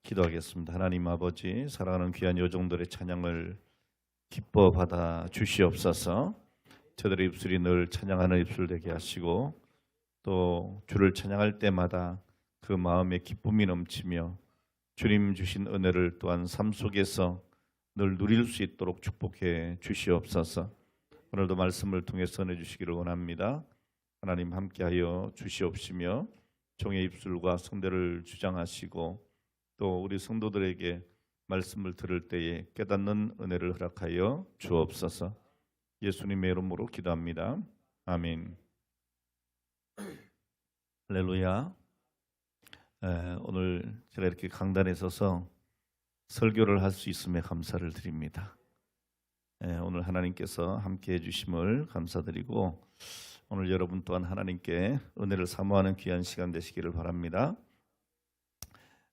기도하겠습니다. 하나님 아버지, 사랑하는 귀한 요종들의 찬양을 기뻐 받아 주시옵소서. 저들의 입술이 늘 찬양하는 입술 되게 하시고, 또 주를 찬양할 때마다 그 마음에 기쁨이 넘치며 주님 주신 은혜를 또한 삶 속에서 늘 누릴 수 있도록 축복해 주시옵소서. 오늘도 말씀을 통해 전해 주시기를 원합니다. 하나님 함께하여 주시옵시며 종의 입술과 성대를 주장하시고, 또 우리 성도들에게 말씀을 들을 때에 깨닫는 은혜를 허락하여 주옵소서. 예수님의 이름으로 기도합니다. 아멘. 할렐루야. 오늘 제가 이렇게 강단에 서서 설교를 할 수 있음에 감사를 드립니다. 오늘 하나님께서 함께해 주심을 감사드리고, 오늘 여러분 또한 하나님께 은혜를 사모하는 귀한 시간 되시기를 바랍니다.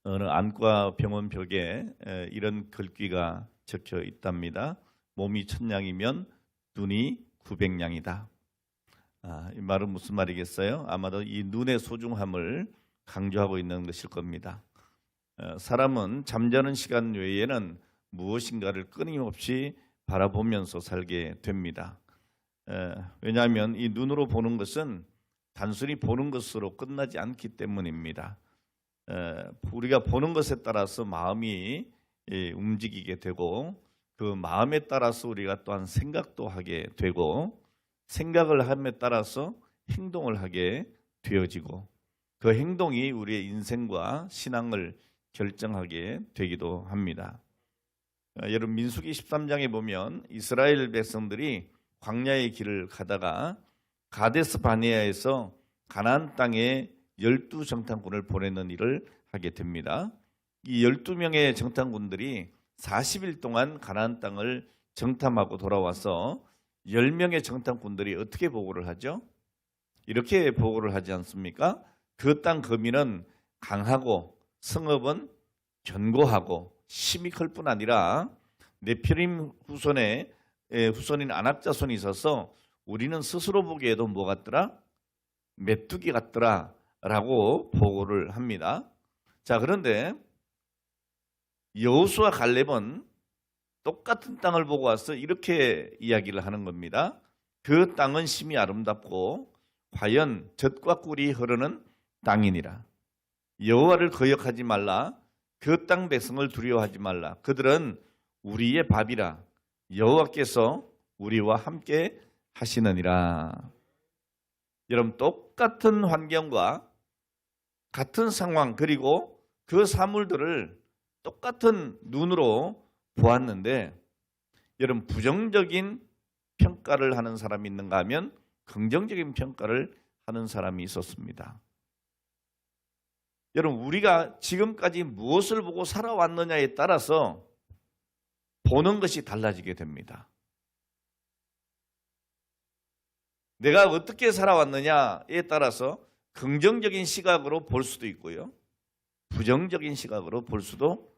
어느 안과 병원 벽에 이런 글귀가 적혀 있답니다. 몸이 1000냥이면 눈이 900냥이다. 이 말은 무슨 말이겠어요? 아마도 이 눈의 소중함을 강조하고 있는 것일 겁니다. 사람은 잠자는 시간 외에는 무엇인가를 끊임없이 바라보면서 살게 됩니다. 왜냐하면 이 눈으로 보는 것은 단순히 보는 것으로 끝나지 않기 때문입니다. 우리가 보는 것에 따라서 마음이 움직이게 되고, 그 마음에 따라서 우리가 또한 생각도 하게 되고, 생각을 함에 따라서 행동을 하게 되어지고, 그 행동이 우리의 인생과 신앙을 결정하게 되기도 합니다. 여러분, 민수기 13장에 보면 이스라엘 백성들이 광야의 길을 가다가 가데스 바네아에서 가나안 땅에 12정탐꾼을 보내는 일을 하게 됩니다. 이 12명의 정탐꾼들이 40일 동안 가나안 땅을 정탐하고 돌아와서 10명의 정탐꾼들이 어떻게 보고를 하죠? 이렇게 보고를 하지 않습니까? 그 땅 거민은 강하고 성읍은 견고하고 힘이 클 뿐 아니라 네피림 후손인 아낙 자손이 있어서 우리는 스스로 보기에도 뭐 같더라? 메뚜기 같더라 라고 보고를 합니다. 자, 그런데 여호수아 갈렙은 똑같은 땅을 보고 와서 이렇게 이야기를 하는 겁니다. 그 땅은 심히 아름답고 과연 젖과 꿀이 흐르는 땅이니라. 여호와를 거역하지 말라. 그 땅 백성을 두려워하지 말라. 그들은 우리의 밥이라. 여호와께서 우리와 함께 하시느니라. 여러분, 똑같은 환경과 같은 상황, 그리고 그 사물들을 똑같은 눈으로 보았는데, 여러분, 부정적인 평가를 하는 사람이 있는가 하면 긍정적인 평가를 하는 사람이 있었습니다. 여러분, 우리가 지금까지 무엇을 보고 살아왔느냐에 따라서 보는 것이 달라지게 됩니다. 내가 어떻게 살아왔느냐에 따라서 긍정적인 시각으로 볼 수도 있고요, 부정적인 시각으로 볼 수도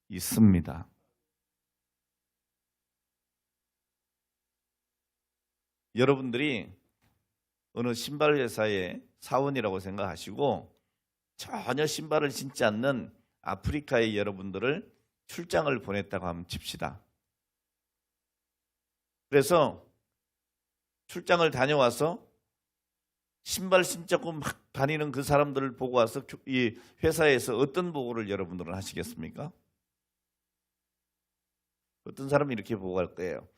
있습니다. 여러분들이 어느 신발 회사의 사원이라고 생각하시고 전혀 신발을 신지 않는 아프리카의 여러분들을 출장을 보냈다고 하면 칩시다. 그래서 출장을 다녀와서 신발 신자고 막 다니는 그 사람들을 보고 와서 이 회사에서 어떤 보고를 여러분들은 하시겠습니까? 어떤 사람이 이렇게 보고할 거예요.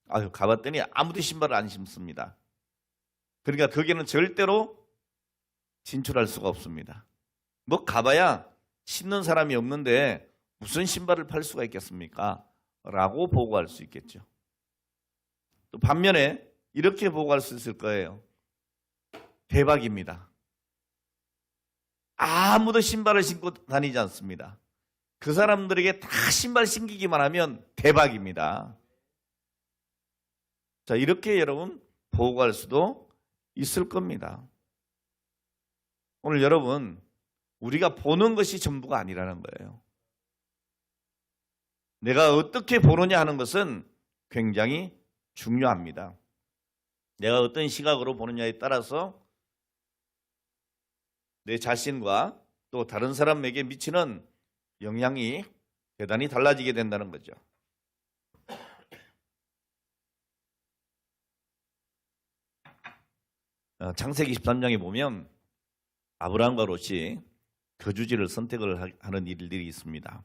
아유, 가봤더니 아무도 신발을 안 신습니다. 그러니까 거기는 절대로 진출할 수가 없습니다. 뭐 가봐야 신는 사람이 없는데 무슨 신발을 팔 수가 있겠습니까? 라고 보고할 수 있겠죠. 또 반면에 이렇게 보고할 수 있을 거예요. 대박입니다. 아무도 신발을 신고 다니지 않습니다. 그 사람들에게 다 신발 신기기만 하면 대박입니다. 자, 이렇게 여러분 보고할 수도 있을 겁니다. 오늘 여러분, 우리가 보는 것이 전부가 아니라는 거예요. 내가 어떻게 보느냐 하는 것은 굉장히 중요합니다. 내가 어떤 시각으로 보느냐에 따라서 내 자신과 또 다른 사람에게 미치는 영향이 대단히 달라지게 된다는 거죠. 창세기 23장에 보면 아브라함과 롯이 거주지를 선택을 하는 일들이 있습니다.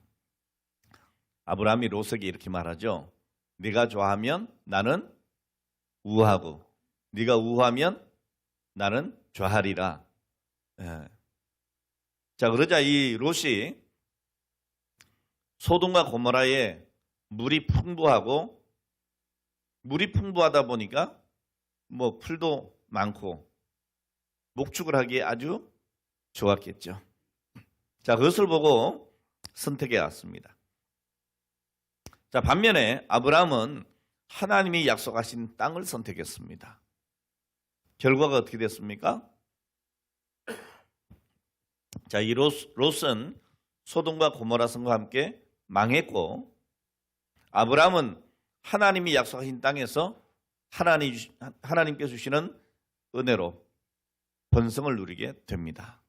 아브라함이 롯에게 이렇게 말하죠. 네가 좋아하면 나는 우하고 네가 우하면 나는 좌하리라. 예. 자, 그러자 이 롯이 소돔과 고모라에 물이 풍부하다 보니까 뭐 풀도 많고 목축을 하기에 아주 좋았겠죠. 자, 그것을 보고 선택해 왔습니다. 자, 반면에 아브라함은 하나님이 약속하신 땅을 선택했습니다. 결과가 어떻게 됐습니까? 자, 이 롯은 소돔과 고모라 성과 함께 망했고, 아브라함은 하나님이 약속하신 땅에서 하나님께 주시는 은혜로 번성을 누리게 됩니다.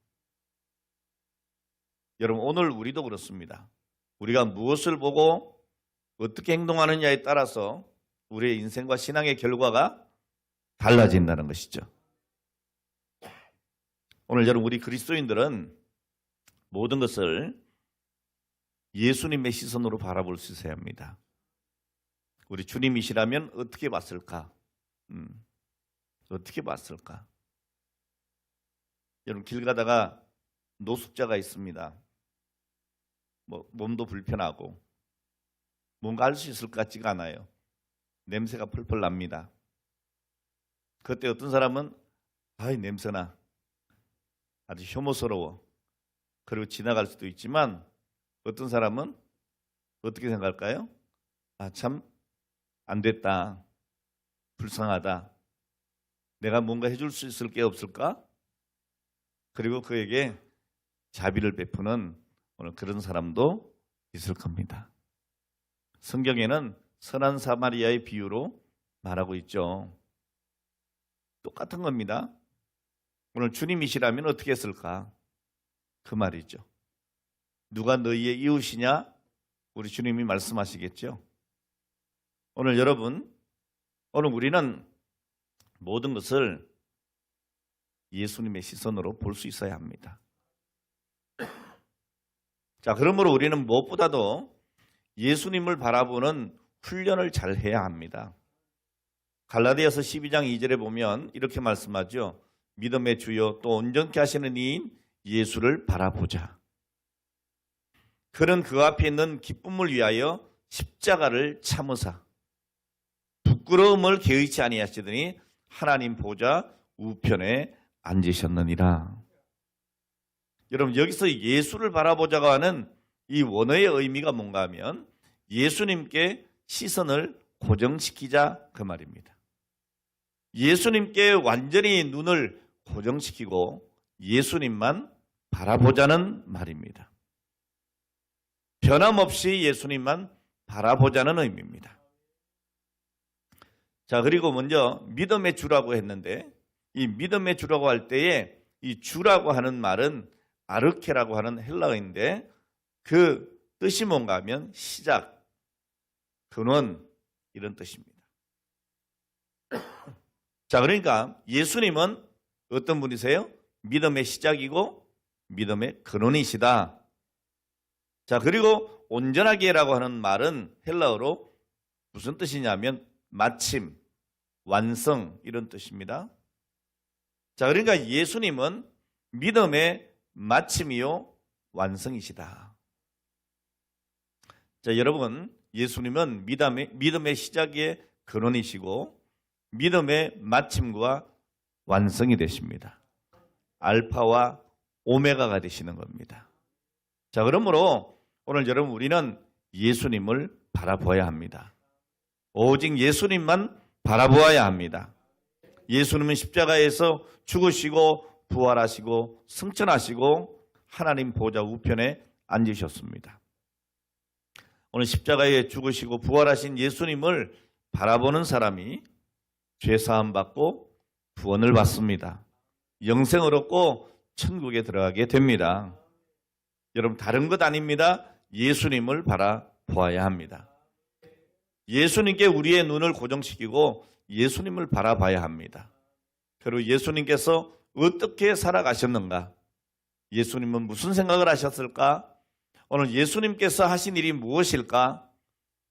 여러분, 오늘 우리도 그렇습니다. 우리가 무엇을 보고 어떻게 행동하느냐에 따라서 우리의 인생과 신앙의 결과가 달라진다는 것이죠. 오늘 여러분, 우리 그리스도인들은 모든 것을 예수님의 시선으로 바라볼 수 있어야 합니다. 우리 주님이시라면 어떻게 봤을까? 어떻게 봤을까? 여러분, 길 가다가 노숙자가 있습니다. 몸도 불편하고 뭔가 할 수 있을 것 같지가 않아요. 냄새가 펄펄 납니다. 그때 어떤 사람은 아이 냄새나 아주 혐오스러워 그리고 지나갈 수도 있지만, 어떤 사람은 어떻게 생각할까요? 아, 참 안 됐다, 불쌍하다, 내가 뭔가 해줄 수 있을 게 없을까? 그리고 그에게 자비를 베푸는 오늘 그런 사람도 있을 겁니다. 성경에는 선한 사마리아의 비유로 말하고 있죠. 똑같은 겁니다. 오늘 주님이시라면 어떻게 했을까? 그 말이죠. 누가 너희의 이웃이냐? 우리 주님이 말씀하시겠죠. 오늘 여러분, 오늘 우리는 모든 것을 예수님의 시선으로 볼 수 있어야 합니다. 자, 그러므로 우리는 무엇보다도 예수님을 바라보는 훈련을 잘 해야 합니다. 갈라디아서 12장 2절에 보면 이렇게 말씀하죠. 믿음의 주요 또 온전케 하시는 이인 예수를 바라보자. 그는 그 앞에 있는 기쁨을 위하여 십자가를 참으사 부끄러움을 개의치 아니하시더니 하나님 보좌 우편에 앉으셨느니라. 여러분, 여기서 예수를 바라보자가 하는 이 원어의 의미가 뭔가 하면 예수님께 시선을 고정시키자, 그 말입니다. 예수님께 완전히 눈을 고정시키고 예수님만 바라보자는 말입니다. 변함없이 예수님만 바라보자는 의미입니다. 자, 그리고 먼저 믿음의 주라고 했는데, 이 믿음의 주라고 할 때에 이 주라고 하는 말은 아르케라고 하는 헬라어인데, 그 뜻이 뭔가 하면 시작, 근원, 이런 뜻입니다. 자, 그러니까 예수님은 어떤 분이세요? 믿음의 시작이고 믿음의 근원이시다. 자, 그리고 온전하게라고 하는 말은 헬라어로 무슨 뜻이냐면 마침, 완성, 이런 뜻입니다. 자, 그러니까 예수님은 믿음의 마침이요 완성이시다. 자, 여러분, 예수님은 믿음의 시작의 근원이시고 믿음의 마침과 완성이 되십니다. 알파와 오메가가 되시는 겁니다. 자, 그러므로 오늘 여러분, 우리는 예수님을 바라보아야 합니다. 오직 예수님만 바라보아야 합니다. 예수님은 십자가에서 죽으시고 부활하시고 승천하시고 하나님 보좌 우편에 앉으셨습니다. 오늘 십자가에 죽으시고 부활하신 예수님을 바라보는 사람이 죄사함 받고 구원을 받습니다. 영생을 얻고 천국에 들어가게 됩니다. 여러분, 다른 것 아닙니다. 예수님을 바라보아야 합니다. 예수님께 우리의 눈을 고정시키고 예수님을 바라봐야 합니다. 그리고 예수님께서 어떻게 살아가셨는가? 예수님은 무슨 생각을 하셨을까? 오늘 예수님께서 하신 일이 무엇일까?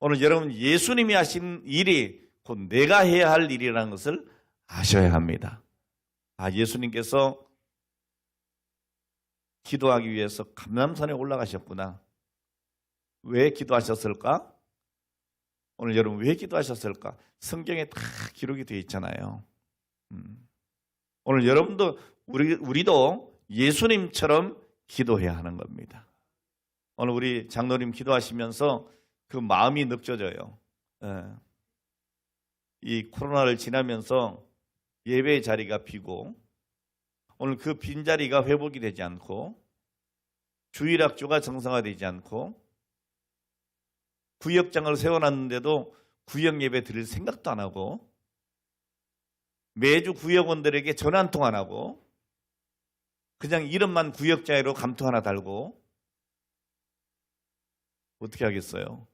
오늘 여러분 예수님이 하신 일이 곧 내가 해야 할 일이라는 것을 아셔야 합니다. 예수님께서 기도하기 위해서 감람산에 올라가셨구나. 왜 기도하셨을까? 오늘 여러분 왜 기도하셨을까? 성경에 다 기록이 되어 있잖아요. 오늘 여러분도 우리도 예수님처럼 기도해야 하는 겁니다. 오늘 우리 장로님 기도하시면서 그 마음이 느껴져요. 이 코로나를 지나면서 예배의 자리가 비고 오늘 그 빈자리가 회복이 되지 않고 주일학교가 정상화되지 않고 구역장을 세워놨는데도 구역 예배 드릴 생각도 안 하고 매주 구역원들에게 전화 한 통 안 하고 그냥 이름만 구역자회로 감투 하나 달고 어떻게 하겠어요?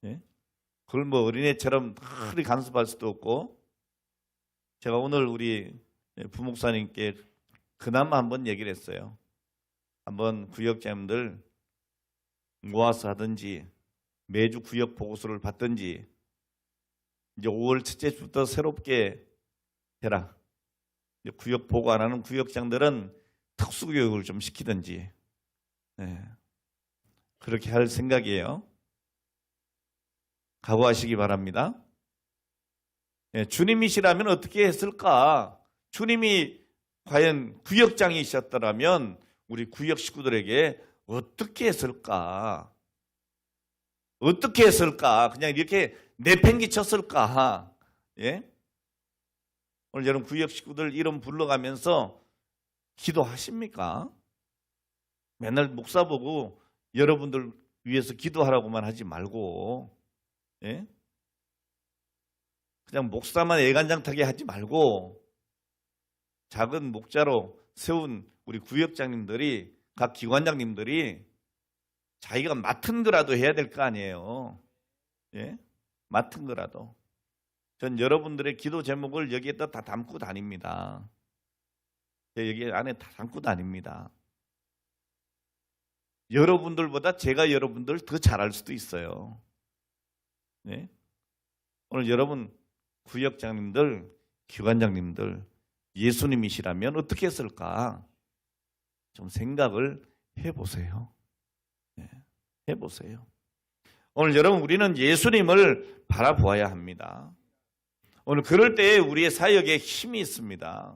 예? 그걸 뭐 어린애처럼 그리 간섭할 수도 없고 제가 오늘 우리 부목사님께 그나마 한번 얘기를 했어요. 한번 구역자님들 모아서 하든지 매주 구역 보고서를 받든지 이제 5월 첫째 주부터 새롭게 해라. 이제 구역 보고 안 하는 구역장들은 특수교육을 좀 시키든지 그렇게 할 생각이에요. 각오하시기 바랍니다. 주님이시라면 어떻게 했을까? 주님이 과연 구역장이셨더라면 우리 구역 식구들에게 어떻게 했을까? 어떻게 했을까? 그냥 이렇게 내팽개쳤을까? 예? 오늘 여러분 구역 식구들 이름 불러가면서 기도하십니까? 맨날 목사 보고 여러분들 위해서 기도하라고만 하지 말고 예? 그냥 목사만 애간장타게 하지 말고 작은 목자로 세운 우리 구역장님들이 각 기관장님들이 자기가 맡은 거라도 해야 될 거 아니에요. 예? 맡은 거라도. 전 여러분들의 기도 제목을 여기에다 다 담고 다닙니다. 여기 안에 다 담고 다닙니다. 여러분들보다 제가 여러분들 더 잘할 수도 있어요. 네? 오늘 여러분 구역장님들, 기관장님들 예수님이시라면 어떻게 했을까? 좀 생각을 해보세요. 네, 해보세요. 오늘 여러분 우리는 예수님을 바라보아야 합니다. 오늘 그럴 때에 우리의 사역에 힘이 있습니다.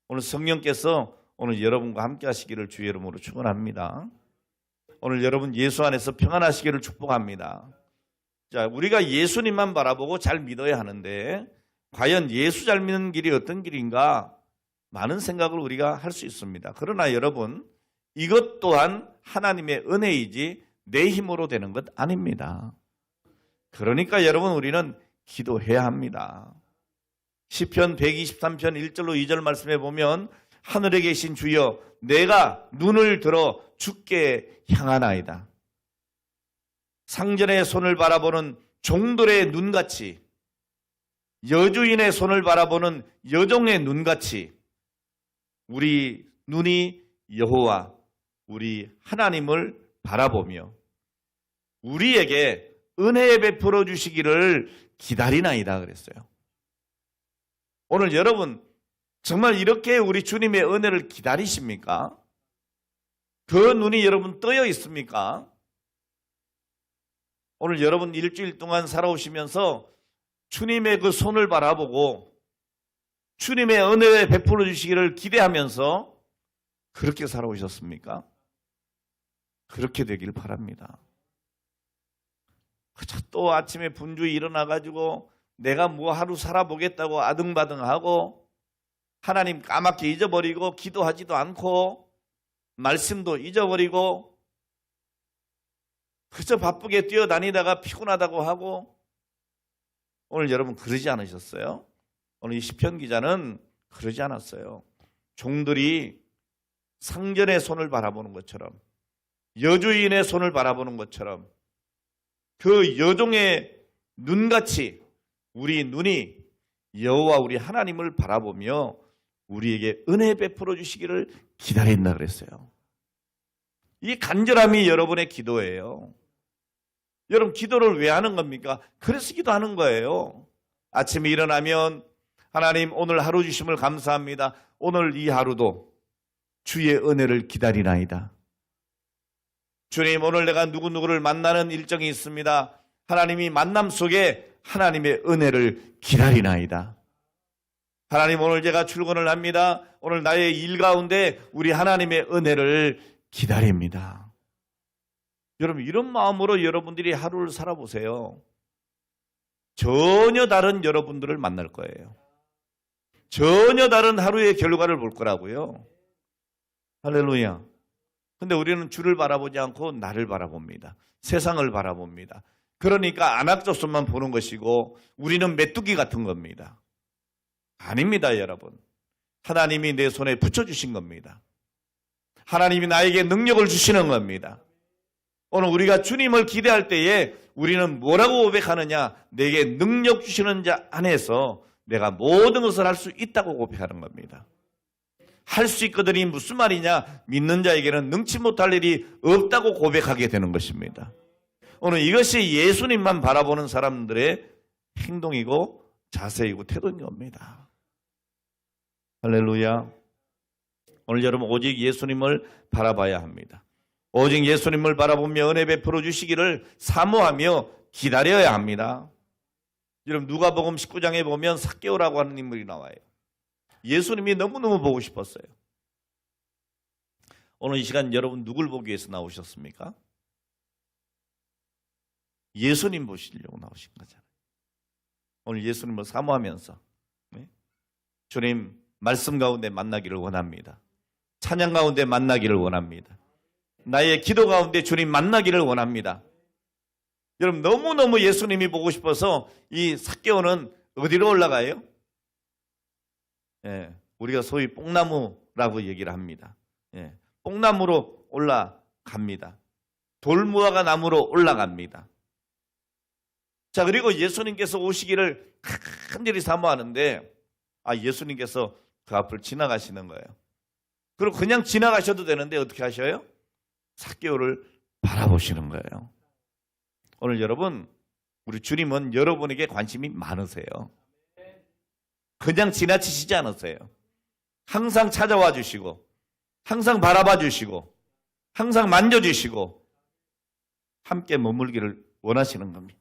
오늘 성령께서 오늘 여러분과 함께 하시기를 주의 이름으로 축원합니다. 오늘 여러분 예수 안에서 평안하시기를 축복합니다. 자, 우리가 예수님만 바라보고 잘 믿어야 하는데 과연 예수 잘 믿는 길이 어떤 길인가? 많은 생각을 우리가 할 수 있습니다. 그러나 여러분 이것 또한 하나님의 은혜이지 내 힘으로 되는 것 아닙니다. 그러니까 여러분 우리는 기도해야 합니다. 시편 123편 1절로 2절 말씀에 보면 하늘에 계신 주여 내가 눈을 들어 주께 향하나이다. 상전의 손을 바라보는 종들의 눈같이 여주인의 손을 바라보는 여종의 눈같이 우리 눈이 여호와 우리 하나님을 바라보며 우리에게 은혜 베풀어 주시기를 기다리나이다 그랬어요. 오늘 여러분 정말 이렇게 우리 주님의 은혜를 기다리십니까? 그 눈이 여러분 떠여 있습니까? 오늘 여러분 일주일 동안 살아오시면서 주님의 그 손을 바라보고 주님의 은혜에 베풀어 주시기를 기대하면서 그렇게 살아오셨습니까? 그렇게 되길 바랍니다. 또 아침에 분주히 일어나가지고 내가 뭐 하루 살아보겠다고 아등바등하고 하나님 까맣게 잊어버리고 기도하지도 않고 말씀도 잊어버리고 그저 바쁘게 뛰어다니다가 피곤하다고 하고 오늘 여러분 그러지 않으셨어요? 오늘 이 시편 기자는 그러지 않았어요. 종들이 상전의 손을 바라보는 것처럼 여주인의 손을 바라보는 것처럼 그 여종의 눈같이 우리 눈이 여호와 우리 하나님을 바라보며 우리에게 은혜 베풀어 주시기를 기다린다 그랬어요. 이 간절함이 여러분의 기도예요. 여러분 기도를 왜 하는 겁니까? 그래서 기도하는 거예요. 아침에 일어나면 하나님 오늘 하루 주심을 감사합니다. 오늘 이 하루도 주의 은혜를 기다리나이다. 주님 오늘 내가 누구누구를 만나는 일정이 있습니다. 하나님이 만남 속에 하나님의 은혜를 기다리나이다. 하나님 오늘 제가 출근을 합니다. 오늘 나의 일 가운데 우리 하나님의 은혜를 기다립니다. 여러분 이런 마음으로 여러분들이 하루를 살아보세요. 전혀 다른 여러분들을 만날 거예요. 전혀 다른 하루의 결과를 볼 거라고요. 할렐루야. 근데 우리는 주를 바라보지 않고 나를 바라봅니다. 세상을 바라봅니다. 그러니까 안악조선만 보는 것이고 우리는 메뚜기 같은 겁니다. 아닙니다, 여러분. 하나님이 내 손에 붙여주신 겁니다. 하나님이 나에게 능력을 주시는 겁니다. 오늘 우리가 주님을 기대할 때에 우리는 뭐라고 고백하느냐? 내게 능력 주시는 자 안에서 내가 모든 것을 할 수 있다고 고백하는 겁니다. 할 수 있거든이 무슨 말이냐? 믿는 자에게는 능치 못할 일이 없다고 고백하게 되는 것입니다. 오늘 이것이 예수님만 바라보는 사람들의 행동이고 자세이고 태도인 겁니다. 할렐루야. 오늘 여러분 오직 예수님을 바라봐야 합니다. 오직 예수님을 바라보며 은혜 베풀어 주시기를 사모하며 기다려야 합니다. 여러분 누가복음 19장에 보면 삭개오라고 하는 인물이 나와요. 예수님이 너무너무 보고 싶었어요. 오늘 이 시간 여러분 누굴 보기 위해서 나오셨습니까? 예수님 보시려고 나오신 거잖아요. 오늘 예수님을 사모하면서 주님 말씀 가운데 만나기를 원합니다. 찬양 가운데 만나기를 원합니다. 나의 기도 가운데 주님 만나기를 원합니다. 여러분 너무너무 예수님이 보고 싶어서 이 삭개오는 어디로 올라가요? 우리가 소위 뽕나무라고 얘기를 합니다. 뽕나무로 올라갑니다. 돌무화과 나무로 올라갑니다. 자, 그리고 예수님께서 오시기를 간절히 사모하는데 예수님께서 그 앞을 지나가시는 거예요. 그리고 그냥 지나가셔도 되는데 어떻게 하셔요? 삭개오를 바라보시는 거예요. 오늘 여러분 우리 주님은 여러분에게 관심이 많으세요. 그냥 지나치시지 않으세요. 항상 찾아와 주시고 항상 바라봐 주시고 항상 만져주시고 함께 머물기를 원하시는 겁니다.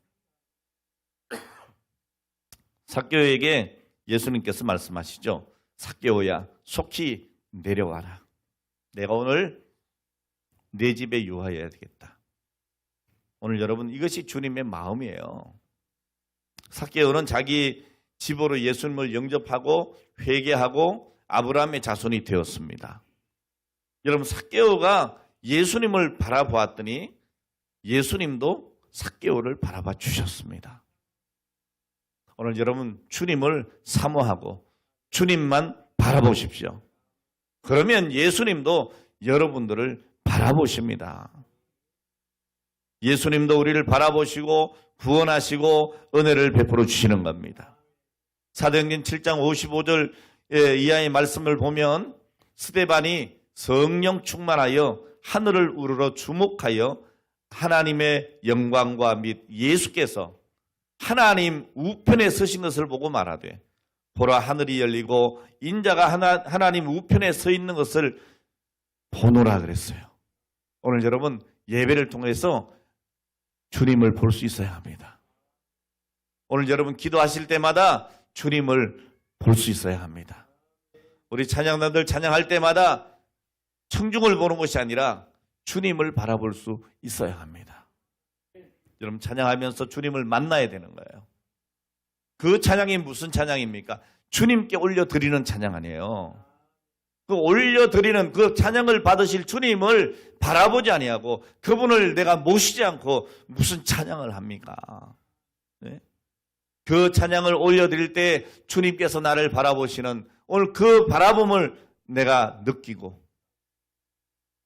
삭개오에게 예수님께서 말씀하시죠. 삭개오야 속히 내려와라. 내가 오늘 내 집에 유하여야 되겠다. 오늘 여러분 이것이 주님의 마음이에요. 삭개오는 자기 집으로 예수님을 영접하고 회개하고 아브라함의 자손이 되었습니다. 여러분 삭개오가 예수님을 바라보았더니 예수님도 삭개오를 바라봐 주셨습니다. 오늘 여러분 주님을 사모하고 주님만 바라보십시오. 그러면 예수님도 여러분들을 바라보십니다. 예수님도 우리를 바라보시고 구원하시고 은혜를 베풀어 주시는 겁니다. 사도행전 7장 55절 이하의 말씀을 보면 스데반이 성령 충만하여 하늘을 우러러 주목하여 하나님의 영광과 및 예수께서 하나님 우편에 서신 것을 보고 말하되 보라 하늘이 열리고 인자가 하나님 우편에 서 있는 것을 보노라 그랬어요. 오늘 여러분 예배를 통해서 주님을 볼 수 있어야 합니다. 오늘 여러분 기도하실 때마다 주님을 볼 수 있어야 합니다. 우리 찬양단들 찬양할 때마다 청중을 보는 것이 아니라 주님을 바라볼 수 있어야 합니다. 여러분 찬양하면서 주님을 만나야 되는 거예요. 그 찬양이 무슨 찬양입니까? 주님께 올려드리는 찬양 아니에요. 그 올려드리는 그 찬양을 받으실 주님을 바라보지 아니하고 그분을 내가 모시지 않고 무슨 찬양을 합니까? 네? 그 찬양을 올려드릴 때 주님께서 나를 바라보시는 오늘 그 바라봄을 내가 느끼고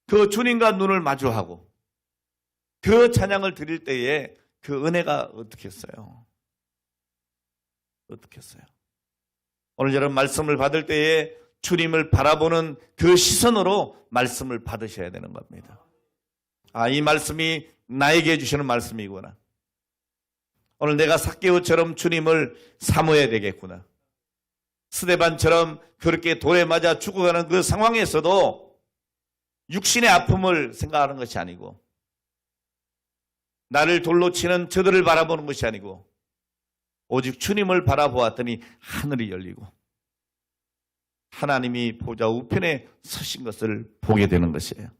그 주님과 눈을 마주하고 그 찬양을 드릴 때에 그 은혜가 어떻겠어요? 어떻겠어요? 오늘 여러분 말씀을 받을 때에 주님을 바라보는 그 시선으로 말씀을 받으셔야 되는 겁니다. 아, 이 말씀이 나에게 해주시는 말씀이구나. 오늘 내가 삭개오처럼 주님을 사모해야 되겠구나. 스데반처럼 그렇게 돌에 맞아 죽어가는 그 상황에서도 육신의 아픔을 생각하는 것이 아니고, 나를 돌로 치는 저들을 바라보는 것이 아니고, 오직 주님을 바라보았더니 하늘이 열리고 하나님이 보좌 우편에 서신 것을 보게 되는 것이에요.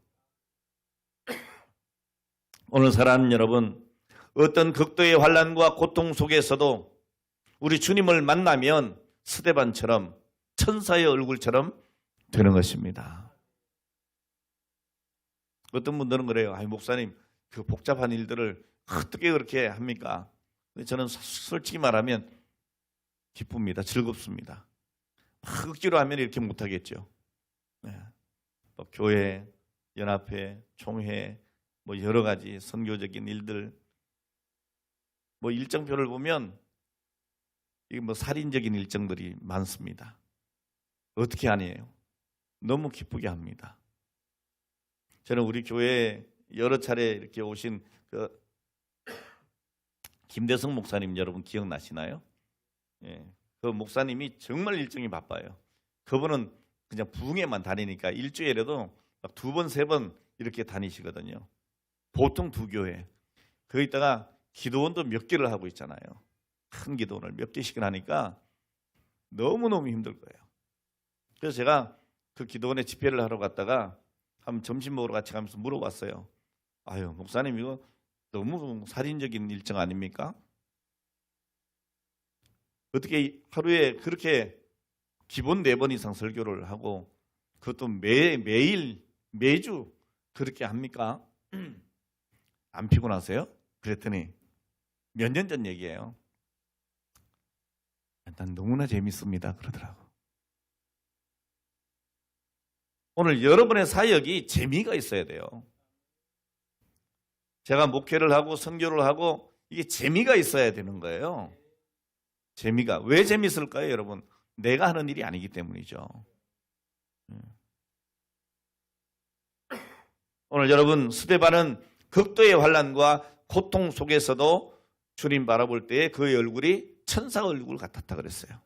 오늘 사랑하는 여러분, 어떤 극도의 환난과 고통 속에서도 우리 주님을 만나면 스데반처럼 천사의 얼굴처럼 되는 것입니다. 어떤 분들은 그래요. 아이, 목사님, 그 복잡한 일들을 어떻게 그렇게 합니까? 저는 솔직히 말하면 기쁩니다. 즐겁습니다. 막 억지로 하면 이렇게 못하겠죠. 네. 또 교회, 연합회, 총회, 뭐 여러 가지 선교적인 일들, 뭐 일정표를 보면 이게 뭐 살인적인 일정들이 많습니다. 어떻게 아니에요? 너무 기쁘게 합니다. 저는 우리 교회에 여러 차례 이렇게 오신 그 김대성 목사님 여러분 기억나시나요? 예, 그 목사님이 정말 일정이 바빠요. 그분은 그냥 부흥회만 다니니까 일주일에도 막 2번, 3번 이렇게 다니시거든요. 보통 2교회. 거기다가 기도원도 몇 개를 하고 있잖아요. 큰 기도원을 몇 개씩 하니까 너무너무 힘들 거예요. 그래서 제가 그 기도원에 집회를 하러 갔다가 한 점심 먹으러 같이 가면서 물어봤어요. 아유, 목사님 이거 너무 살인적인 일정 아닙니까? 어떻게 하루에 그렇게 기본 4번 이상 설교를 하고 그것도 매주 그렇게 합니까? 안 피곤하세요? 그랬더니 몇 년 전 얘기예요. 난 너무나 재밌습니다. 그러더라고. 오늘 여러분의 사역이 재미가 있어야 돼요. 제가 목회를 하고 선교를 하고 이게 재미가 있어야 되는 거예요. 재미가. 왜 재밌을까요, 여러분? 내가 하는 일이 아니기 때문이죠. 오늘 여러분, 스데반은 극도의 환난과 고통 속에서도 주님 바라볼 때에 그의 얼굴이 천사 얼굴 같았다 그랬어요.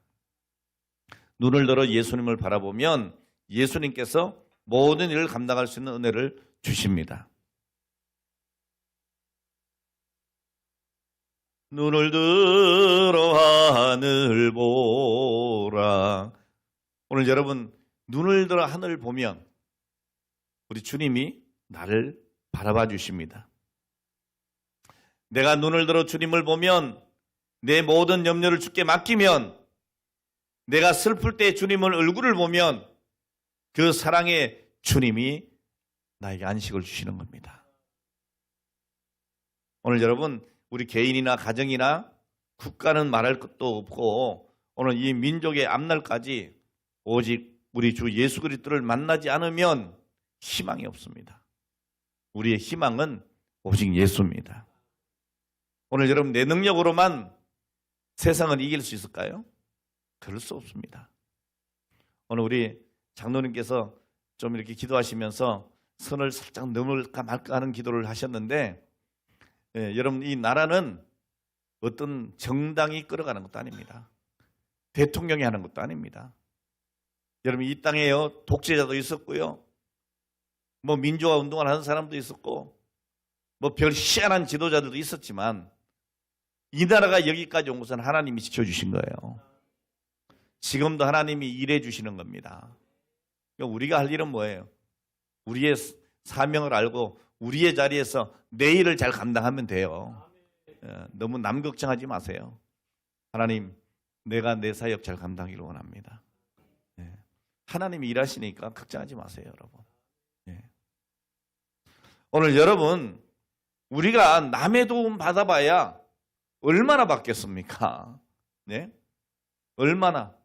눈을 들어 예수님을 바라보면 예수님께서 모든 일을 감당할 수 있는 은혜를 주십니다. 눈을 들어 하늘 보라. 오늘 여러분 눈을 들어 하늘 보면 우리 주님이 나를 바라봐 주십니다. 내가 눈을 들어 주님을 보면 내 모든 염려를 주께 맡기면 내가 슬플 때 주님을 얼굴을 보면 그 사랑의 주님이 나에게 안식을 주시는 겁니다. 오늘 여러분 우리 개인이나 가정이나 국가는 말할 것도 없고 오늘 이 민족의 앞날까지 오직 우리 주 예수 그리스도를 만나지 않으면 희망이 없습니다. 우리의 희망은 오직 예수입니다. 오늘 여러분 내 능력으로만 세상을 이길 수 있을까요? 그럴 수 없습니다. 오늘 우리 장로님께서 좀 이렇게 기도하시면서 선을 살짝 넘을까 말까 하는 기도를 하셨는데 여러분 이 나라는 어떤 정당이 끌어가는 것도 아닙니다. 대통령이 하는 것도 아닙니다. 여러분 이 땅에요 독재자도 있었고요. 뭐 민주화 운동을 하는 사람도 있었고 뭐 별 희한한 지도자들도 있었지만 이 나라가 여기까지 온 것은 하나님이 지켜주신 거예요. 지금도 하나님이 일해 주시는 겁니다. 우리가 할 일은 뭐예요? 우리의 사명을 알고 우리의 자리에서 내 일을 잘 감당하면 돼요. 너무 남 걱정하지 마세요. 하나님, 내가 내 사역 잘 감당하기를 원합니다. 하나님이 일하시니까 걱정하지 마세요, 여러분. 오늘 여러분, 우리가 남의 도움 받아봐야 얼마나 받겠습니까? 네? 얼마나?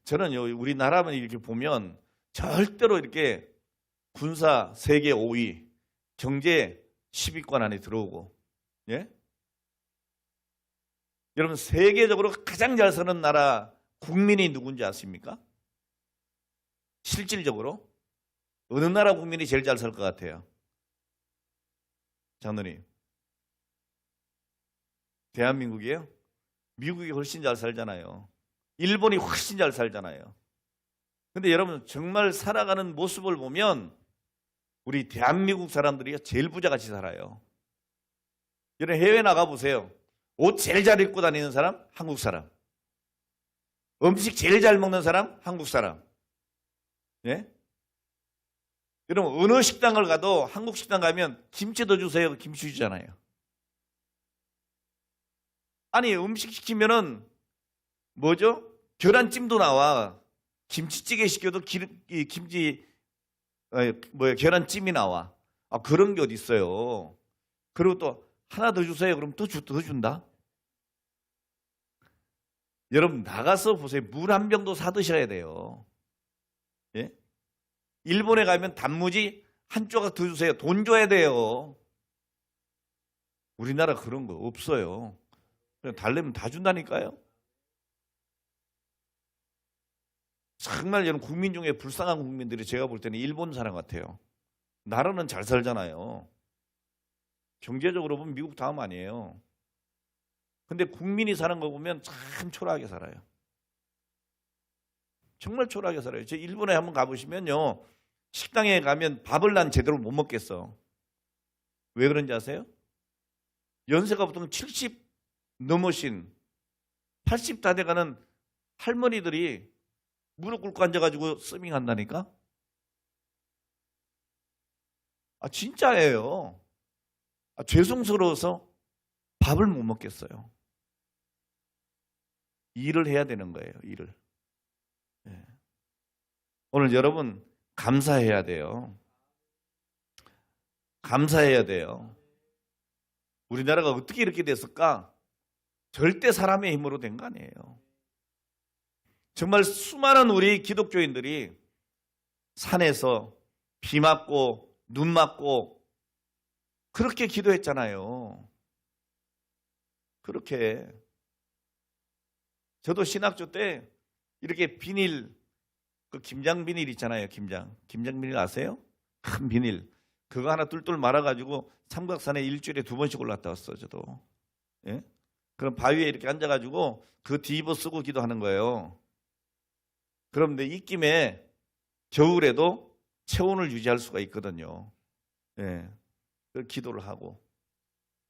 저는 우리나라만 이렇게 보면 절대로 이렇게 군사 세계 5위, 경제 10위권 안에 들어오고, 예? 여러분 세계적으로 가장 잘 사는 나라 국민이 누군지 아십니까? 실질적으로 어느 나라 국민이 제일 잘 살 것 같아요? 장로님, 대한민국이에요? 미국이 훨씬 잘 살잖아요. 일본이 훨씬 잘 살잖아요. 근데 여러분 정말 살아가는 모습을 보면 우리 대한민국 사람들이 제일 부자같이 살아요. 여러분 해외 나가보세요. 옷 제일 잘 입고 다니는 사람? 한국 사람. 음식 제일 잘 먹는 사람? 한국 사람. 예? 여러분 어느 식당을 가도 한국 식당 가면 김치 더 주세요. 김치 주잖아요. 아니 음식 시키면은 뭐죠? 계란찜도 나와. 김치찌개 시켜도 김치 계란찜이 나와. 아 그런 게 어디 있어요? 그리고 또 하나 더 주세요. 그럼 더 준다. 여러분 나가서 보세요. 물 한 병도 사 드셔야 돼요. 예? 일본에 가면 단무지 한 조각 더 주세요. 돈 줘야 돼요. 우리나라 그런 거 없어요. 그냥 달래면 다 준다니까요. 정말 여러분 국민 중에 불쌍한 국민들이 제가 볼 때는 일본 사람 같아요. 나라는 잘 살잖아요. 경제적으로 보면 미국 다음 아니에요. 근데 국민이 사는 거 보면 참 초라하게 살아요. 정말 초라하게 살아요. 저 일본에 한번 가보시면요. 식당에 가면 밥을 난 제대로 못 먹겠어. 왜 그런지 아세요? 연세가 보통 70 넘으신 80 다 돼가는 할머니들이 무릎 꿇고 앉아가지고 서빙한다니까? 아 진짜예요. 아, 죄송스러워서 밥을 못 먹겠어요. 일을 해야 되는 거예요. 일을. 네. 오늘 여러분 감사해야 돼요. 감사해야 돼요. 우리나라가 어떻게 이렇게 됐을까? 절대 사람의 힘으로 된 거 아니에요. 정말 수많은 우리 기독교인들이 산에서 비 맞고 눈 맞고 그렇게 기도했잖아요. 그렇게. 저도 신학교 때 이렇게 비닐, 그 김장 비닐 있잖아요. 김장 비닐 아세요? 큰 비닐. 그거 하나 뚫뚫 말아가지고 삼각산에 일주일에 2번씩 올랐다 왔어요. 저도. 예? 그럼 바위에 이렇게 앉아가지고 그 뒤집어 쓰고 기도하는 거예요. 그런데 입김에 겨울에도 체온을 유지할 수가 있거든요. 예. 그 기도를 하고.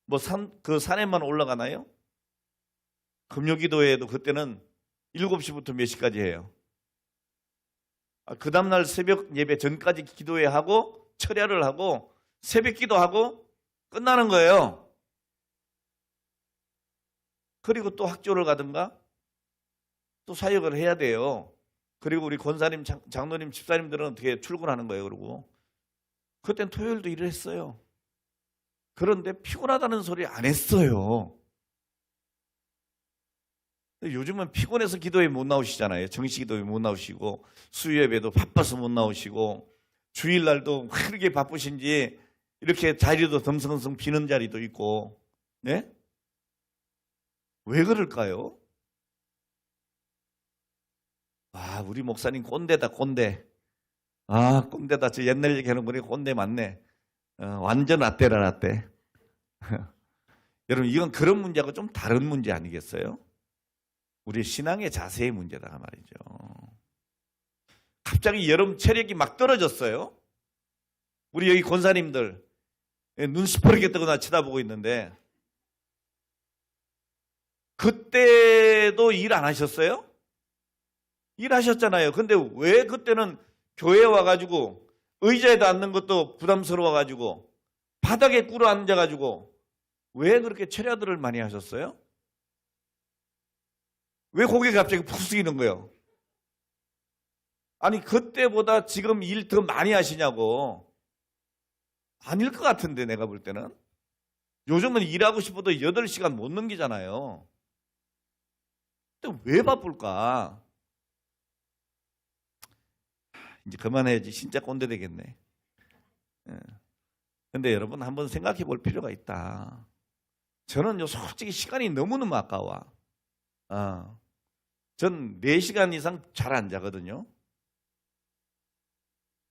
뭐 그 산에만 올라가나요? 금요기도회에도 그때는 7시부터 몇 시까지 해요? 그 다음날 새벽 예배 전까지 기도회 하고 철야를 하고 새벽 기도하고 끝나는 거예요. 그리고 또 학교를 가든가 또 사역을 해야 돼요. 그리고 우리 권사님, 장로님, 집사님들은 어떻게 출근하는 거예요. 그러고 그때는 토요일도 일을 했어요. 그런데 피곤하다는 소리 안 했어요. 요즘은 피곤해서 기도에 못 나오시잖아요. 정시 기도에 못 나오시고 수요예배도 바빠서 못 나오시고 주일날도 그렇게 바쁘신지 이렇게 자리도 덤성덤성 비는 자리도 있고. 네? 왜 그럴까요? 아, 우리 목사님 꼰대다, 꼰대. 아, 꼰대다. 저 옛날 얘기하는 거니 꼰대 맞네. 완전 라떼라, 라떼. 여러분, 이건 그런 문제하고 좀 다른 문제 아니겠어요? 우리 신앙의 자세의 문제다 말이죠. 갑자기 여러분 체력이 막 떨어졌어요. 우리 여기 권사님들 눈 시퍼렇게 뜨거나 쳐다보고 있는데 그때도 일 안 하셨어요? 일하셨잖아요. 근데 왜 그때는 교회에 와가지고 의자에도 앉는 것도 부담스러워가지고 바닥에 꿇어 앉아가지고 왜 그렇게 철야들을 많이 하셨어요? 왜 고개가 갑자기 푹 숙이는 거예요? 아니 그때보다 지금 일 더 많이 하시냐고. 아닐 것 같은데 내가 볼 때는. 요즘은 일하고 싶어도 8시간 못 넘기잖아요. 근데 왜 바쁠까? 이제 그만해야지. 진짜 꼰대 되겠네. 예. 근데 여러분 한번 생각해 볼 필요가 있다. 저는 솔직히 시간이 너무너무 아까워. 전 4시간 이상 잘 안 자거든요.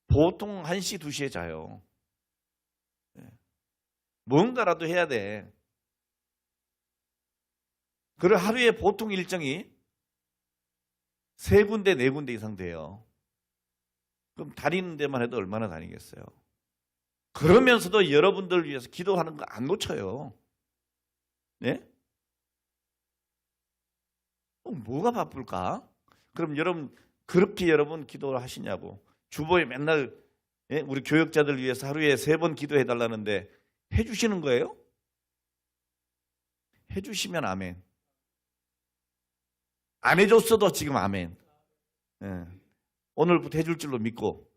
보통 1시, 2시에 자요. 뭔가라도 해야 돼. 그리고 하루에 보통 일정이 3군데, 4군데 이상 돼요. 그럼 다니는 데만 해도 얼마나 다니겠어요? 그러면서도 여러분들 위해서 기도하는 거 안 놓쳐요. 네? 뭐가 바쁠까? 그럼 여러분 그렇게 여러분 기도를 하시냐고. 주보에 맨날 우리 교역자들 위해서 하루에 3번 기도해 달라는데 해주시는 거예요? 해주시면 아멘. 안 해줬어도 지금 아멘. 오늘부터 해줄 줄로 믿고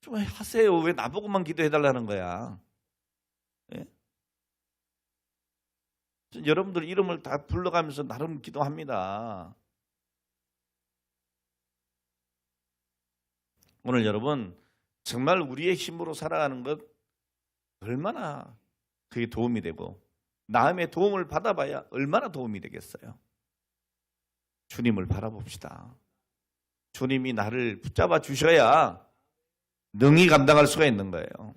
좀 하세요. 왜 나보고만 기도해 달라는 거야? 여러분들 이름을 다 불러가면서 나름 기도합니다. 오늘 여러분 정말 우리의 힘으로 살아가는 것 얼마나 그게 도움이 되고 남의 도움을 받아봐야 얼마나 도움이 되겠어요. 주님을 바라봅시다. 주님이 나를 붙잡아 주셔야 능히 감당할 수가 있는 거예요.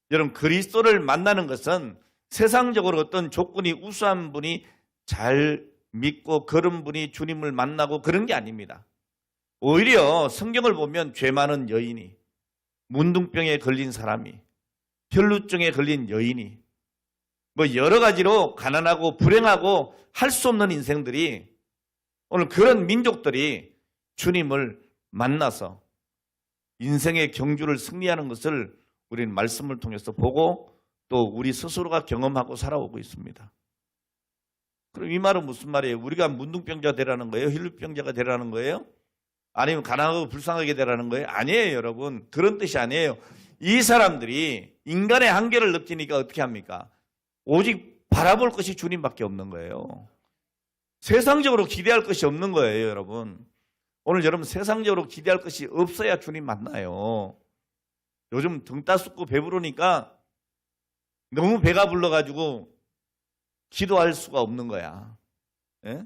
여러분 그리스도를 만나는 것은 세상적으로 어떤 조건이 우수한 분이 잘 믿고 그런 분이 주님을 만나고 그런 게 아닙니다. 오히려 성경을 보면 죄 많은 여인이, 문둥병에 걸린 사람이, 혈루증에 걸린 여인이, 뭐 여러 가지로 가난하고 불행하고 할 수 없는 인생들이 오늘 그런 민족들이 주님을 만나서 인생의 경주를 승리하는 것을 우리는 말씀을 통해서 보고 또 우리 스스로가 경험하고 살아오고 있습니다. 그럼 이 말은 무슨 말이에요? 우리가 문둥병자 되라는 거예요? 혈루병자가 되라는 거예요? 아니면 가난하고 불쌍하게 되라는 거예요? 아니에요, 여러분. 그런 뜻이 아니에요. 이 사람들이 인간의 한계를 느끼니까 어떻게 합니까? 오직 바라볼 것이 주님밖에 없는 거예요. 세상적으로 기대할 것이 없는 거예요, 여러분. 오늘 여러분 세상적으로 기대할 것이 없어야 주님 만나요. 요즘 등 따숩고 배부르니까 너무 배가 불러가지고 기도할 수가 없는 거야. 예?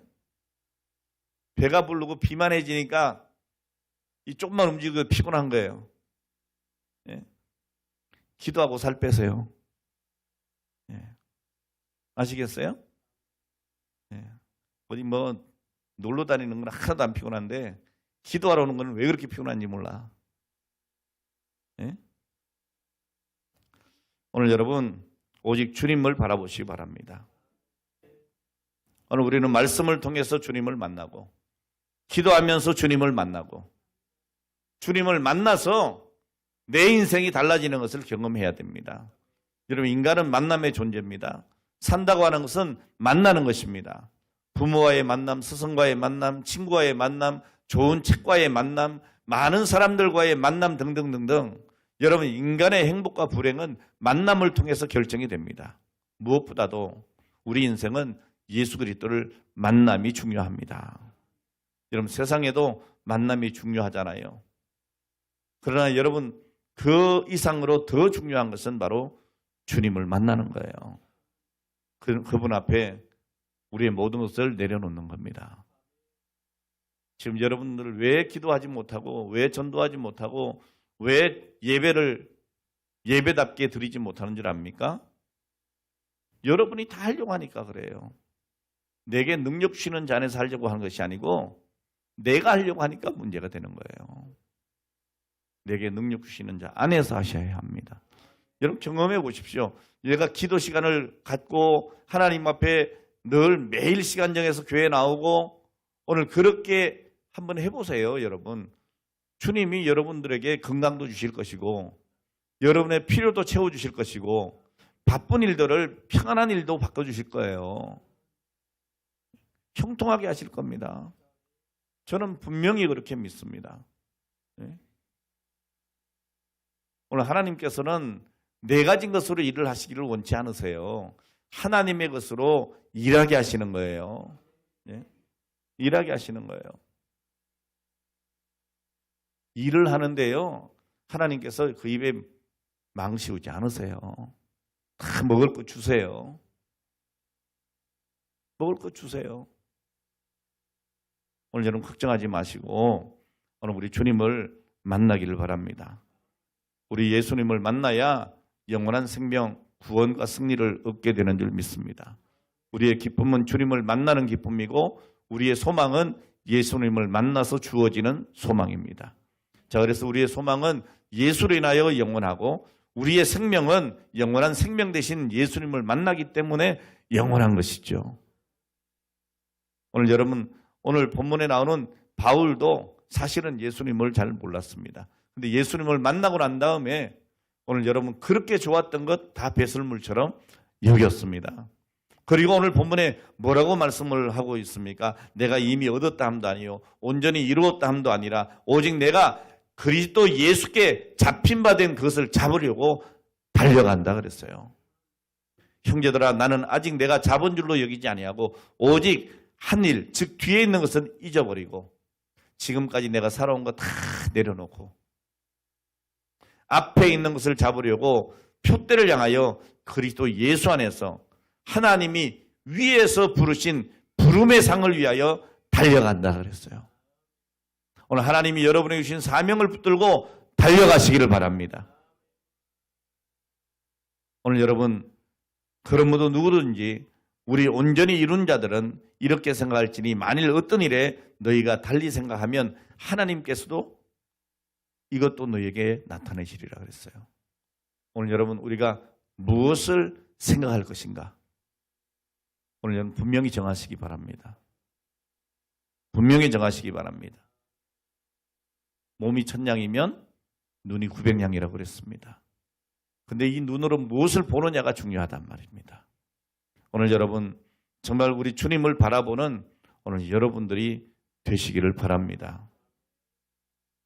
배가 부르고 비만해지니까 이 조금만 움직이고 피곤한 거예요. 예? 기도하고 살 빼세요. 예. 아시겠어요? 예. 어디 뭐 놀러 다니는 건 하나도 안 피곤한데 기도하러 오는 건 왜 그렇게 피곤한지 몰라. 예? 오늘 여러분 오직 주님을 바라보시기 바랍니다. 오늘 우리는 말씀을 통해서 주님을 만나고 기도하면서 주님을 만나고 주님을 만나서 내 인생이 달라지는 것을 경험해야 됩니다. 여러분 인간은 만남의 존재입니다. 산다고 하는 것은 만나는 것입니다. 부모와의 만남, 스승과의 만남, 친구와의 만남, 좋은 책과의 만남, 많은 사람들과의 만남 등등등등. 여러분 인간의 행복과 불행은 만남을 통해서 결정이 됩니다. 무엇보다도 우리 인생은 예수 그리스도를 만남이 중요합니다. 여러분 세상에도 만남이 중요하잖아요. 그러나 여러분 그 이상으로 더 중요한 것은 바로 주님을 만나는 거예요. 그분 앞에 우리의 모든 것을 내려놓는 겁니다. 지금 여러분들 왜 기도하지 못하고 왜 전도하지 못하고 왜 예배를 예배답게 드리지 못하는 줄 압니까? 여러분이 다 하려고 하니까 그래요. 내게 능력 주시는 자 안에서 하려고 하는 것이 아니고 내가 하려고 하니까 문제가 되는 거예요. 내게 능력 주시는 자 안에서 하셔야 합니다. 여러분 경험해 보십시오. 내가 기도 시간을 갖고 하나님 앞에 늘 매일 시간 정해서 교회 나오고 오늘 그렇게 한번 해보세요. 여러분 주님이 여러분들에게 건강도 주실 것이고 여러분의 필요도 채워주실 것이고 바쁜 일들을 평안한 일도 바꿔주실 거예요. 형통하게 하실 겁니다. 저는 분명히 그렇게 믿습니다. 네? 오늘 하나님께서는 네 가지 것으로 일을 하시기를 원치 않으세요. 하나님의 것으로 일하게 하시는 거예요. 네? 일하게 하시는 거예요. 일을 하는데요. 하나님께서 그 입에 망씌우지 않으세요. 다 먹을 거 주세요. 먹을 거 주세요. 오늘 여러분 걱정하지 마시고 오늘 우리 주님을 만나기를 바랍니다. 우리 예수님을 만나야 영원한 생명, 구원과 승리를 얻게 되는 줄 믿습니다. 우리의 기쁨은 주님을 만나는 기쁨이고 우리의 소망은 예수님을 만나서 주어지는 소망입니다. 자, 그래서 우리의 소망은 예수로 인하여 영원하고 우리의 생명은 영원한 생명 대신 예수님을 만나기 때문에 영원한 것이죠. 오늘 여러분, 오늘 본문에 나오는 바울도 사실은 예수님을 잘 몰랐습니다. 근데 예수님을 만나고 난 다음에 오늘 여러분 그렇게 좋았던 것 다 배설물처럼 여겼습니다. 그리고 오늘 본문에 뭐라고 말씀을 하고 있습니까? 내가 이미 얻었다 함도 아니요 온전히 이루었다 함도 아니라 오직 내가 그리스도 예수께 잡힌 바 된 그것을 잡으려고 달려간다 그랬어요. 형제들아, 나는 아직 내가 잡은 줄로 여기지 아니하고 오직 한 일, 즉 뒤에 있는 것은 잊어버리고 지금까지 내가 살아온 거 다 내려놓고 앞에 있는 것을 잡으려고 표대를 향하여 그리스도 예수 안에서 하나님이 위에서 부르신 부름의 상을 위하여 달려간다 그랬어요. 오늘 하나님이 여러분에게 주신 사명을 붙들고 달려가시기를 바랍니다. 오늘 여러분, 그러므로 누구든지 우리 온전히 이룬 자들은 이렇게 생각할지니 만일 어떤 일에 너희가 달리 생각하면 하나님께서도 이것도 너희에게 나타내시리라 그랬어요. 오늘 여러분, 우리가 무엇을 생각할 것인가? 오늘 여러분 분명히 정하시기 바랍니다. 분명히 정하시기 바랍니다. 몸이 1000양이면 눈이 900양이라고 그랬습니다. 근데 이 눈으로 무엇을 보느냐가 중요하단 말입니다. 오늘 여러분 정말 우리 주님을 바라보는 오늘 여러분들이 되시기를 바랍니다.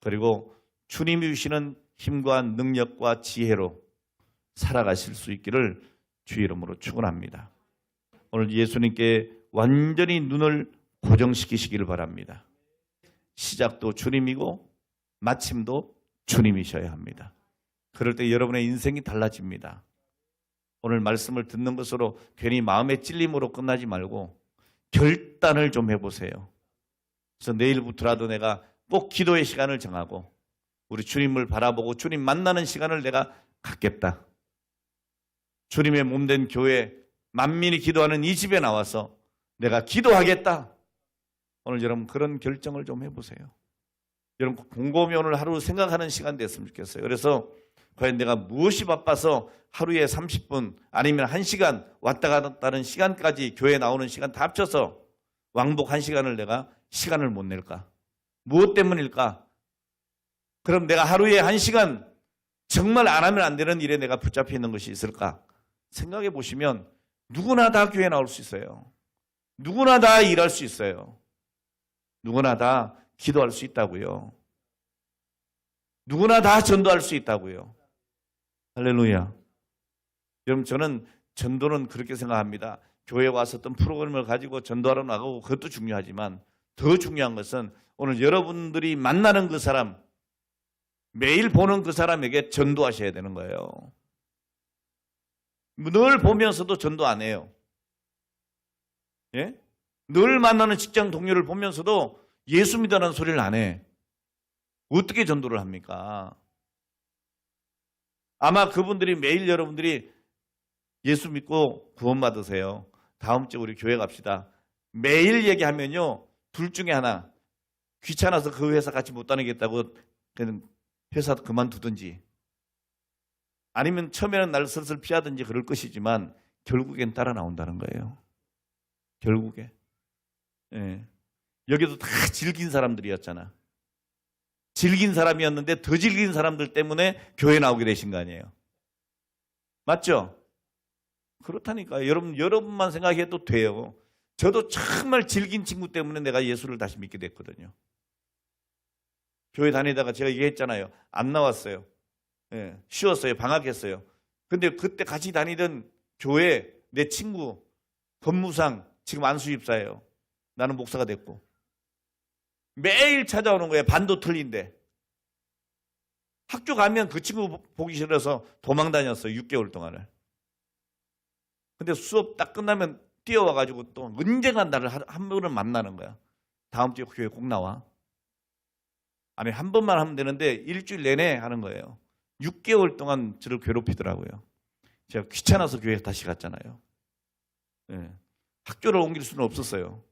그리고 주님이 주시는 힘과 능력과 지혜로 살아가실 수 있기를 주의 이름으로 축원합니다. 오늘 예수님께 완전히 눈을 고정시키시기를 바랍니다. 시작도 주님이고 마침도 주님이셔야 합니다. 그럴 때 여러분의 인생이 달라집니다. 오늘 말씀을 듣는 것으로 괜히 마음의 찔림으로 끝나지 말고 결단을 좀 해보세요. 그래서 내일부터라도 내가 꼭 기도의 시간을 정하고 우리 주님을 바라보고 주님 만나는 시간을 내가 갖겠다. 주님의 몸된 교회 만민이 기도하는 이 집에 나와서 내가 기도하겠다. 오늘 여러분 그런 결정을 좀 해보세요. 여러분 곰곰이 오늘 하루 생각하는 시간 됐으면 좋겠어요. 그래서 과연 내가 무엇이 바빠서 하루에 30분 아니면 1시간 왔다 갔다 하는 시간까지 교회 나오는 시간 다 합쳐서 왕복 1시간을 내가 시간을 못 낼까? 무엇 때문일까? 그럼 내가 하루에 1시간 정말 안 하면 안 되는 일에 내가 붙잡혀 있는 것이 있을까? 생각해 보시면 누구나 다 교회 나올 수 있어요. 누구나 다 일할 수 있어요. 누구나 다 기도할 수 있다고요. 누구나 다 전도할 수 있다고요. 할렐루야. 여러분 저는 전도는 그렇게 생각합니다. 교회에 와서 어떤 프로그램을 가지고 전도하러 나가고 그것도 중요하지만 더 중요한 것은 오늘 여러분들이 만나는 그 사람, 매일 보는 그 사람에게 전도하셔야 되는 거예요. 늘 보면서도 전도 안 해요. 예? 늘 만나는 직장 동료를 보면서도 예수 믿으라는 소리를 안 해. 어떻게 전도를 합니까? 아마 그분들이 매일 여러분들이 예수 믿고 구원받으세요. 다음 주에 우리 교회 갑시다. 매일 얘기하면요. 둘 중에 하나. 귀찮아서 그 회사 같이 못 다니겠다고 그냥 회사 그만두든지 아니면 처음에는 날 슬슬 피하든지 그럴 것이지만 결국엔 따라 나온다는 거예요. 결국에. 예. 여기도 다 질긴 사람들이었잖아. 질긴 사람이었는데 더 질긴 사람들 때문에 교회 나오게 되신 거 아니에요. 맞죠? 그렇다니까요. 여러분만 생각해도 돼요. 저도 정말 질긴 친구 때문에 내가 예수를 다시 믿게 됐거든요. 교회 다니다가 제가 얘기했잖아요. 안 나왔어요. 예, 쉬었어요. 방학했어요. 근데 그때 같이 다니던 교회 내 친구 법무상 지금 안수집사예요. 나는 목사가 됐고 매일 찾아오는 거예요. 반도 틀린데. 학교 가면 그 친구 보기 싫어서 도망 다녔어요. 6개월 동안을. 근데 수업 딱 끝나면 뛰어와가지고 또 언젠가 나를 한 번은 만나는 거야. 다음 주에 교회 꼭 나와. 아니 한 번만 하면 되는데 일주일 내내 하는 거예요. 6개월 동안 저를 괴롭히더라고요. 제가 귀찮아서 교회 다시 갔잖아요. 네. 학교를 옮길 수는 없었어요.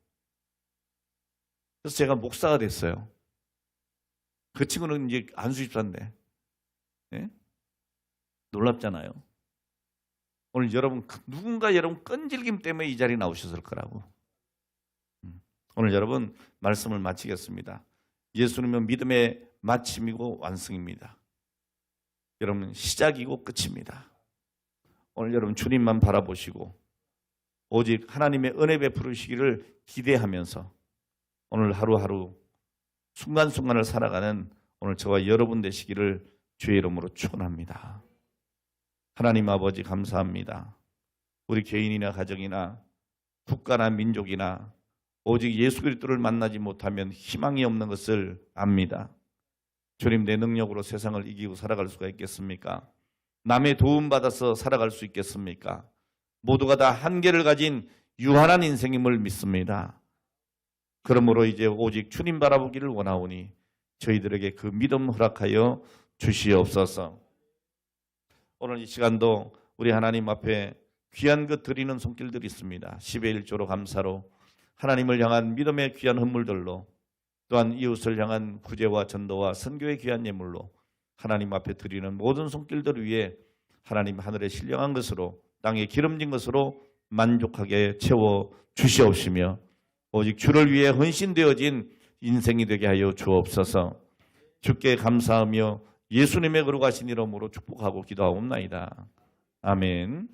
그래서 제가 목사가 됐어요. 그 친구는 이제 안수집사인데. 네? 놀랍잖아요. 오늘 여러분 누군가 여러분 끈질김 때문에 이 자리에 나오셨을 거라고. 오늘 여러분 말씀을 마치겠습니다. 예수님은 믿음의 마침이고 완성입니다. 여러분 시작이고 끝입니다. 오늘 여러분 주님만 바라보시고 오직 하나님의 은혜 베푸시기를 기대하면서 오늘 하루하루 순간순간을 살아가는 오늘 저와 여러분 되시기를 주의 이름으로 축원합니다. 하나님 아버지 감사합니다. 우리 개인이나 가정이나 국가나 민족이나 오직 예수 그리스도를 만나지 못하면 희망이 없는 것을 압니다. 주님 내 능력으로 세상을 이기고 살아갈 수가 있겠습니까? 남의 도움받아서 살아갈 수 있겠습니까? 모두가 다 한계를 가진 유한한 인생임을 믿습니다. 그러므로 이제 오직 주님 바라보기를 원하오니 저희들에게 그 믿음 허락하여 주시옵소서. 오늘 이 시간도 우리 하나님 앞에 귀한 것 드리는 손길들이 있습니다. 10의 1조로 감사로 하나님을 향한 믿음의 귀한 헌물들로 또한 이웃을 향한 구제와 전도와 선교의 귀한 예물로 하나님 앞에 드리는 모든 손길들 위에 하나님 하늘에 신령한 것으로 땅에 기름진 것으로 만족하게 채워 주시옵시며 오직 주를 위해 헌신되어진 인생이 되게 하여 주옵소서. 주께 감사하며 예수님의 거룩하신 이름으로 축복하고 기도하옵나이다. 아멘.